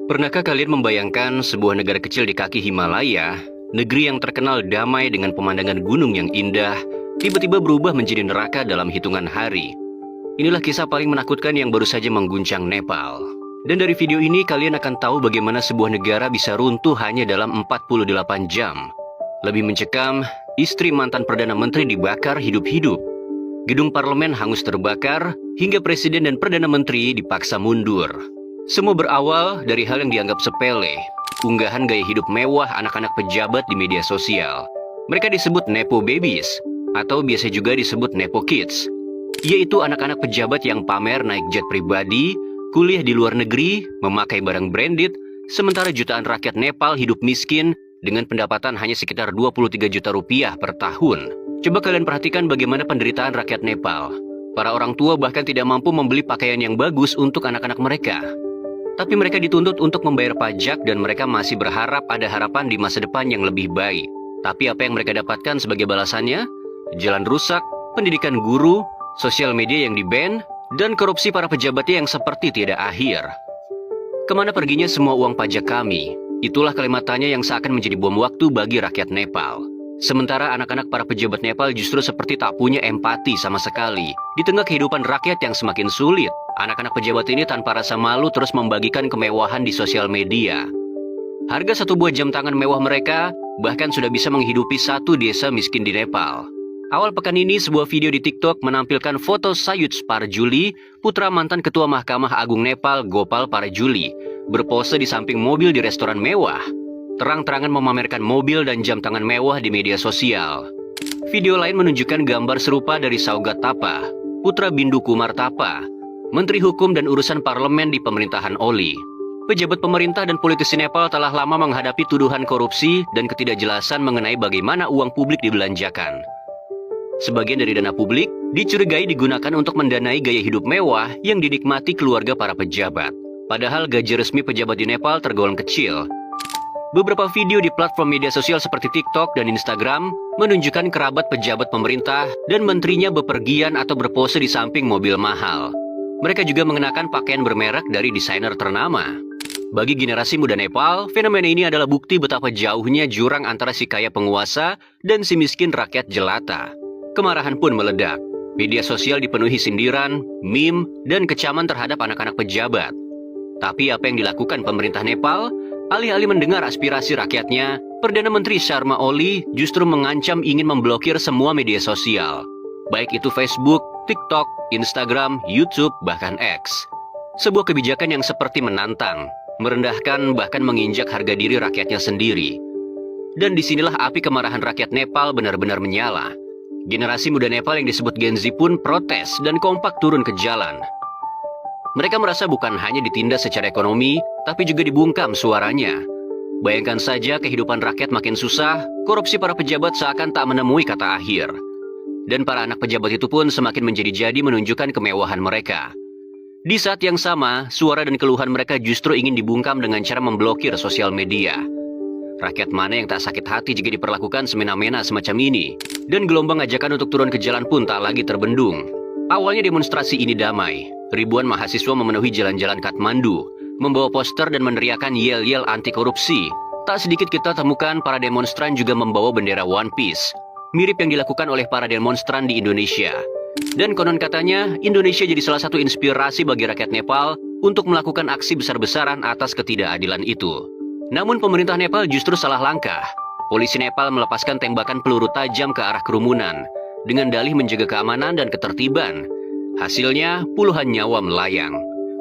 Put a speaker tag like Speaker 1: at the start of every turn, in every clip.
Speaker 1: Pernahkah kalian membayangkan sebuah negara kecil di kaki Himalaya, negeri yang terkenal damai dengan pemandangan gunung yang indah, tiba-tiba berubah menjadi neraka dalam hitungan hari? Inilah kisah paling menakutkan yang baru saja mengguncang Nepal. Dan dari video ini kalian akan tahu bagaimana sebuah negara bisa runtuh hanya dalam 48 jam. Lebih mencekam, istri mantan Perdana Menteri dibakar hidup-hidup. Gedung parlemen hangus terbakar, hingga presiden dan Perdana Menteri dipaksa mundur. Semua berawal dari hal yang dianggap sepele, unggahan gaya hidup mewah anak-anak pejabat di media sosial. Mereka disebut Nepo Babies, atau biasa juga disebut Nepo Kids, yaitu anak-anak pejabat yang pamer naik jet pribadi, kuliah di luar negeri, memakai barang branded, sementara jutaan rakyat Nepal hidup miskin dengan pendapatan hanya sekitar 23 juta rupiah per tahun. Coba kalian perhatikan bagaimana penderitaan rakyat Nepal. Para orang tua bahkan tidak mampu membeli pakaian yang bagus untuk anak-anak mereka. Tapi mereka dituntut untuk membayar pajak dan mereka masih berharap ada harapan di masa depan yang lebih baik. Tapi apa yang mereka dapatkan sebagai balasannya? Jalan rusak, pendidikan guru, sosial media yang di-ban, dan korupsi para pejabatnya yang seperti tiada akhir. Kemana perginya semua uang pajak kami? Itulah kalimat tanya yang seakan menjadi bom waktu bagi rakyat Nepal. Sementara anak-anak para pejabat Nepal justru seperti tak punya empati sama sekali. Di tengah kehidupan rakyat yang semakin sulit, anak-anak pejabat ini tanpa rasa malu terus membagikan kemewahan di sosial media. Harga satu buah jam tangan mewah mereka bahkan sudah bisa menghidupi satu desa miskin di Nepal. Awal pekan ini, sebuah video di TikTok menampilkan foto Sayuj Parjuli, putra mantan Ketua Mahkamah Agung Nepal Gopal Parjuli, berpose di samping mobil di restoran mewah. Terang-terangan memamerkan mobil dan jam tangan mewah di media sosial. Video lain menunjukkan gambar serupa dari Saugat Tapa, putra Bindu Kumar Tapa, Menteri Hukum dan Urusan Parlemen di pemerintahan Oli. Pejabat pemerintah dan politisi Nepal telah lama menghadapi tuduhan korupsi dan ketidakjelasan mengenai bagaimana uang publik dibelanjakan. Sebagian dari dana publik dicurigai digunakan untuk mendanai gaya hidup mewah yang dinikmati keluarga para pejabat. Padahal gaji resmi pejabat di Nepal tergolong kecil. Beberapa video di platform media sosial seperti TikTok dan Instagram menunjukkan kerabat pejabat pemerintah dan menterinya bepergian atau berpose di samping mobil mahal. Mereka juga mengenakan pakaian bermerek dari desainer ternama. Bagi generasi muda Nepal, fenomena ini adalah bukti betapa jauhnya jurang antara si kaya penguasa dan si miskin rakyat jelata. Kemarahan pun meledak. Media sosial dipenuhi sindiran, meme, dan kecaman terhadap anak-anak pejabat. Tapi apa yang dilakukan pemerintah Nepal? Alih-alih mendengar aspirasi rakyatnya, Perdana Menteri Sharma Oli justru mengancam ingin memblokir semua media sosial. Baik itu Facebook, TikTok, Instagram, YouTube, bahkan X. Sebuah kebijakan yang seperti menantang, merendahkan, bahkan menginjak harga diri rakyatnya sendiri. Dan disinilah api kemarahan rakyat Nepal benar-benar menyala. Generasi muda Nepal yang disebut Gen Z pun protes dan kompak turun ke jalan. Mereka merasa bukan hanya ditindas secara ekonomi, tapi juga dibungkam suaranya. Bayangkan saja kehidupan rakyat makin susah, korupsi para pejabat seakan tak menemui kata akhir. Dan para anak pejabat itu pun semakin menjadi-jadi menunjukkan kemewahan mereka. Di saat yang sama, suara dan keluhan mereka justru ingin dibungkam dengan cara memblokir sosial media. Rakyat mana yang tak sakit hati jika diperlakukan semena-mena semacam ini? Dan gelombang ajakan untuk turun ke jalan pun tak lagi terbendung. Awalnya demonstrasi ini damai. Ribuan mahasiswa memenuhi jalan-jalan Kathmandu, membawa poster dan meneriakan yel-yel anti korupsi. Tak sedikit kita temukan para demonstran juga membawa bendera One Piece, mirip yang dilakukan oleh para demonstran di Indonesia. Dan konon katanya, Indonesia jadi salah satu inspirasi bagi rakyat Nepal untuk melakukan aksi besar-besaran atas ketidakadilan itu. Namun pemerintah Nepal justru salah langkah. Polisi Nepal melepaskan tembakan peluru tajam ke arah kerumunan, dengan dalih menjaga keamanan dan ketertiban. Hasilnya, puluhan nyawa melayang,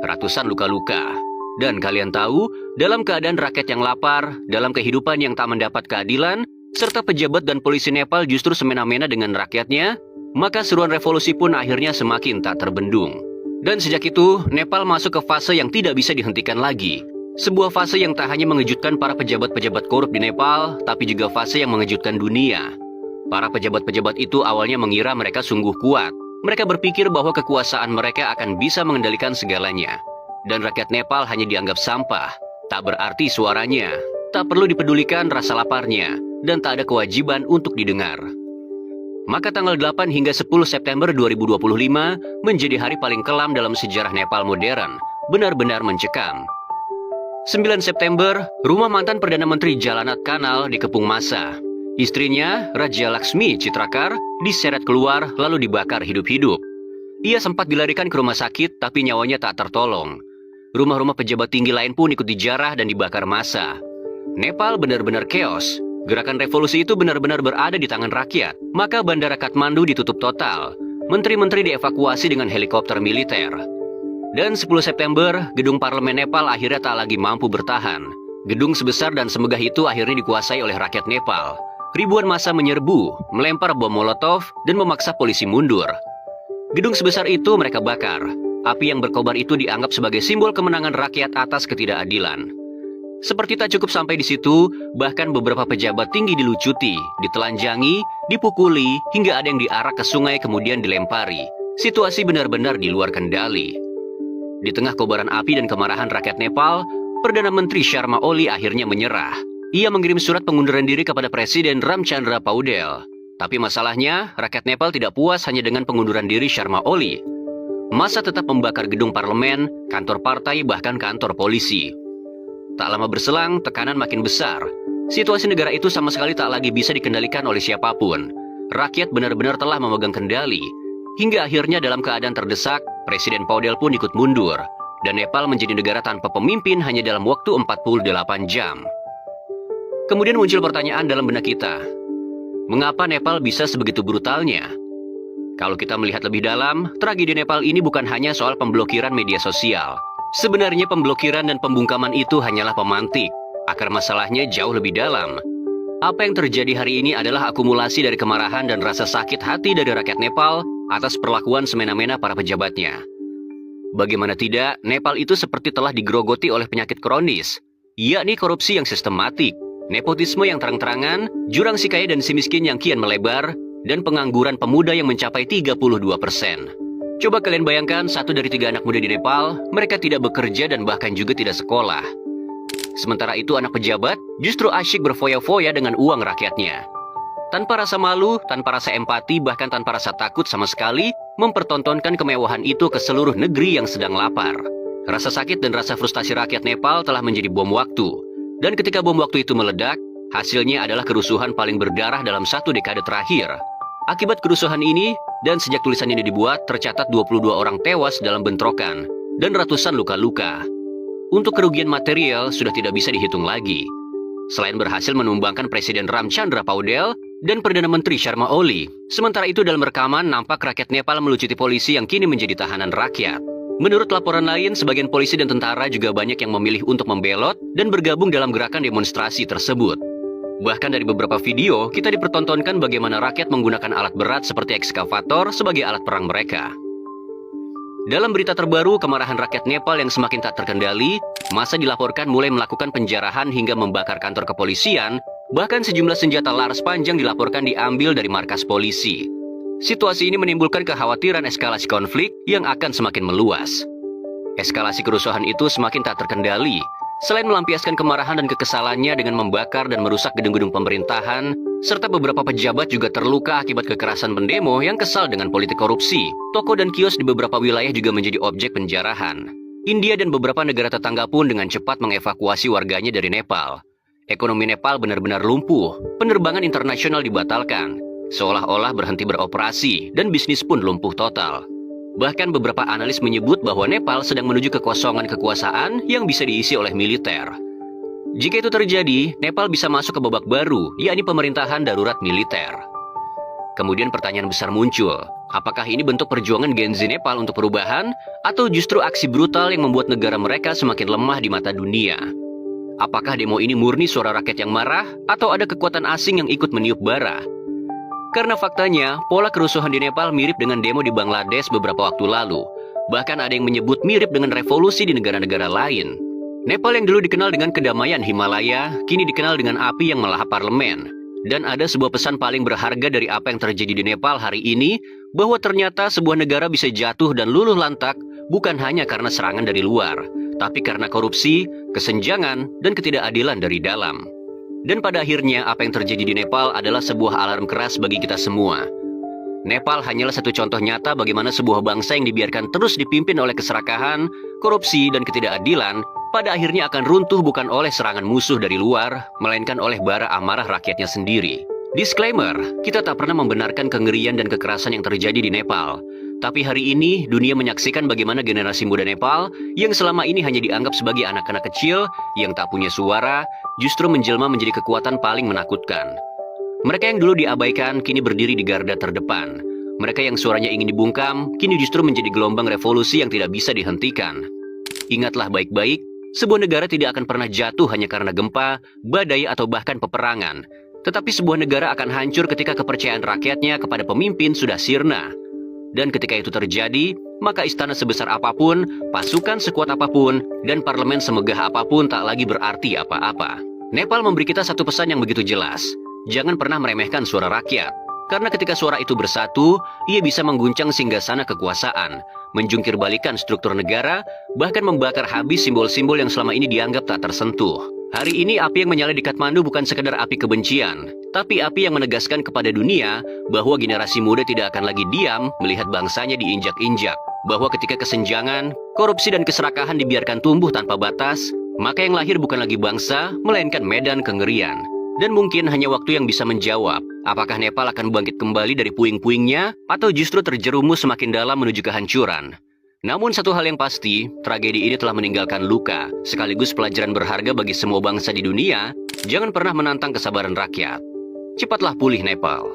Speaker 1: ratusan luka-luka. Dan kalian tahu, dalam keadaan rakyat yang lapar, dalam kehidupan yang tak mendapat keadilan, serta pejabat dan polisi Nepal justru semena-mena dengan rakyatnya, maka seruan revolusi pun akhirnya semakin tak terbendung. Dan sejak itu, Nepal masuk ke fase yang tidak bisa dihentikan lagi. Sebuah fase yang tak hanya mengejutkan para pejabat-pejabat korup di Nepal, tapi juga fase yang mengejutkan dunia. Para pejabat-pejabat itu awalnya mengira mereka sungguh kuat. Mereka berpikir bahwa kekuasaan mereka akan bisa mengendalikan segalanya. Dan rakyat Nepal hanya dianggap sampah. Tak berarti suaranya. Tak perlu dipedulikan rasa laparnya. Dan tak ada kewajiban untuk didengar. Maka tanggal 8 hingga 10 September 2025 menjadi hari paling kelam dalam sejarah Nepal modern. Benar-benar mencekam. 9 September, rumah mantan Perdana Menteri Jalanat Kanal dikepung massa. Istrinya, Raja Laksmi Chitrakar, diseret keluar lalu dibakar hidup-hidup. Ia sempat dilarikan ke rumah sakit tapi nyawanya tak tertolong. Rumah-rumah pejabat tinggi lain pun ikut dijarah dan dibakar massa. Nepal benar-benar chaos. Gerakan revolusi itu benar-benar berada di tangan rakyat. Maka bandara Kathmandu ditutup total. Menteri-menteri dievakuasi dengan helikopter militer. Dan 10 September, gedung parlemen Nepal akhirnya tak lagi mampu bertahan. Gedung sebesar dan semegah itu akhirnya dikuasai oleh rakyat Nepal. Ribuan massa menyerbu, melempar bom molotov, dan memaksa polisi mundur. Gedung sebesar itu mereka bakar. Api yang berkobar itu dianggap sebagai simbol kemenangan rakyat atas ketidakadilan. Seperti tak cukup sampai di situ, bahkan beberapa pejabat tinggi dilucuti, ditelanjangi, dipukuli, hingga ada yang diarak ke sungai kemudian dilempari. Situasi benar-benar di luar kendali. Di tengah kobaran api dan kemarahan rakyat Nepal, Perdana Menteri Sharma Oli akhirnya menyerah. Ia mengirim surat pengunduran diri kepada Presiden Ramchandra Paudel. Tapi masalahnya, rakyat Nepal tidak puas hanya dengan pengunduran diri Sharma Oli. Massa tetap membakar gedung parlemen, kantor partai, bahkan kantor polisi. Tak lama berselang, tekanan makin besar. Situasi negara itu sama sekali tak lagi bisa dikendalikan oleh siapapun. Rakyat benar-benar telah memegang kendali. Hingga akhirnya dalam keadaan terdesak, Presiden Paudel pun ikut mundur. Dan Nepal menjadi negara tanpa pemimpin hanya dalam waktu 48 jam. Kemudian muncul pertanyaan dalam benak kita. Mengapa Nepal bisa sebegitu brutalnya? Kalau kita melihat lebih dalam, tragedi Nepal ini bukan hanya soal pemblokiran media sosial. Sebenarnya pemblokiran dan pembungkaman itu hanyalah pemantik. Akar masalahnya jauh lebih dalam. Apa yang terjadi hari ini adalah akumulasi dari kemarahan dan rasa sakit hati dari rakyat Nepal atas perlakuan semena-mena para pejabatnya. Bagaimana tidak, Nepal itu seperti telah digerogoti oleh penyakit kronis, yakni korupsi yang sistematik, nepotisme yang terang-terangan, jurang si kaya dan si miskin yang kian melebar, dan pengangguran pemuda yang mencapai 32%. Coba kalian bayangkan 1 dari 3 anak muda di Nepal, mereka tidak bekerja dan bahkan juga tidak sekolah. Sementara itu anak pejabat justru asyik berfoya-foya dengan uang rakyatnya. Tanpa rasa malu, tanpa rasa empati, bahkan tanpa rasa takut sama sekali, mempertontonkan kemewahan itu ke seluruh negeri yang sedang lapar. Rasa sakit dan rasa frustasi rakyat Nepal telah menjadi bom waktu. Dan ketika bom waktu itu meledak, hasilnya adalah kerusuhan paling berdarah dalam 1 dekade terakhir. Akibat kerusuhan ini, dan sejak tulisan ini dibuat, tercatat 22 orang tewas dalam bentrokan, dan ratusan luka-luka. Untuk kerugian material sudah tidak bisa dihitung lagi. Selain berhasil menumbangkan Presiden Ramchandra Paudel dan Perdana Menteri Sharma Oli, sementara itu dalam rekaman nampak rakyat Nepal melucuti polisi yang kini menjadi tahanan rakyat. Menurut laporan lain, sebagian polisi dan tentara juga banyak yang memilih untuk membelot dan bergabung dalam gerakan demonstrasi tersebut. Bahkan dari beberapa video, kita dipertontonkan bagaimana rakyat menggunakan alat berat seperti ekskavator sebagai alat perang mereka. Dalam berita terbaru, kemarahan rakyat Nepal yang semakin tak terkendali, massa dilaporkan mulai melakukan penjarahan hingga membakar kantor kepolisian, bahkan sejumlah senjata laras panjang dilaporkan diambil dari markas polisi. Situasi ini menimbulkan kekhawatiran eskalasi konflik yang akan semakin meluas. Eskalasi kerusuhan itu semakin tak terkendali. Selain melampiaskan kemarahan dan kekesalannya dengan membakar dan merusak gedung-gedung pemerintahan, serta beberapa pejabat juga terluka akibat kekerasan pendemo yang kesal dengan politik korupsi. Toko dan kios di beberapa wilayah juga menjadi objek penjarahan. India dan beberapa negara tetangga pun dengan cepat mengevakuasi warganya dari Nepal. Ekonomi Nepal benar-benar lumpuh, penerbangan internasional dibatalkan, seolah-olah berhenti beroperasi, dan bisnis pun lumpuh total. Bahkan beberapa analis menyebut bahwa Nepal sedang menuju kekosongan kekuasaan yang bisa diisi oleh militer. Jika itu terjadi, Nepal bisa masuk ke babak baru, yakni pemerintahan darurat militer. Kemudian pertanyaan besar muncul, apakah ini bentuk perjuangan Gen Z Nepal untuk perubahan, atau justru aksi brutal yang membuat negara mereka semakin lemah di mata dunia? Apakah demo ini murni suara rakyat yang marah, atau ada kekuatan asing yang ikut meniup bara? Karena faktanya, pola kerusuhan di Nepal mirip dengan demo di Bangladesh beberapa waktu lalu. Bahkan ada yang menyebut mirip dengan revolusi di negara-negara lain. Nepal yang dulu dikenal dengan kedamaian Himalaya, kini dikenal dengan api yang melahap parlemen. Dan ada sebuah pesan paling berharga dari apa yang terjadi di Nepal hari ini, bahwa ternyata sebuah negara bisa jatuh dan luluh lantak bukan hanya karena serangan dari luar, tapi karena korupsi, kesenjangan, dan ketidakadilan dari dalam. Dan pada akhirnya apa yang terjadi di Nepal adalah sebuah alarm keras bagi kita semua. Nepal hanyalah satu contoh nyata bagaimana sebuah bangsa yang dibiarkan terus dipimpin oleh keserakahan, korupsi, dan ketidakadilan pada akhirnya akan runtuh bukan oleh serangan musuh dari luar, melainkan oleh bara amarah rakyatnya sendiri. Disclaimer, kita tak pernah membenarkan kengerian dan kekerasan yang terjadi di Nepal. Tapi hari ini, dunia menyaksikan bagaimana generasi muda Nepal yang selama ini hanya dianggap sebagai anak-anak kecil yang tak punya suara, justru menjelma menjadi kekuatan paling menakutkan. Mereka yang dulu diabaikan kini berdiri di garda terdepan. Mereka yang suaranya ingin dibungkam, kini justru menjadi gelombang revolusi yang tidak bisa dihentikan. Ingatlah baik-baik, sebuah negara tidak akan pernah jatuh hanya karena gempa, badai atau bahkan peperangan. Tetapi sebuah negara akan hancur ketika kepercayaan rakyatnya kepada pemimpin sudah sirna. Dan ketika itu terjadi, maka istana sebesar apapun, pasukan sekuat apapun, dan parlemen semegah apapun tak lagi berarti apa-apa. Nepal memberi kita satu pesan yang begitu jelas. Jangan pernah meremehkan suara rakyat. Karena ketika suara itu bersatu, ia bisa mengguncang singgasana kekuasaan, menjungkir balikan struktur negara, bahkan membakar habis simbol-simbol yang selama ini dianggap tak tersentuh. Hari ini api yang menyala di Kathmandu bukan sekedar api kebencian, tapi api yang menegaskan kepada dunia bahwa generasi muda tidak akan lagi diam melihat bangsanya diinjak-injak. Bahwa ketika kesenjangan, korupsi dan keserakahan dibiarkan tumbuh tanpa batas, maka yang lahir bukan lagi bangsa, melainkan medan kengerian. Dan mungkin hanya waktu yang bisa menjawab, apakah Nepal akan bangkit kembali dari puing-puingnya, atau justru terjerumus semakin dalam menuju kehancuran. Namun satu hal yang pasti, tragedi ini telah meninggalkan luka, sekaligus pelajaran berharga bagi semua bangsa di dunia. Jangan pernah menantang kesabaran rakyat. Cepatlah pulih Nepal.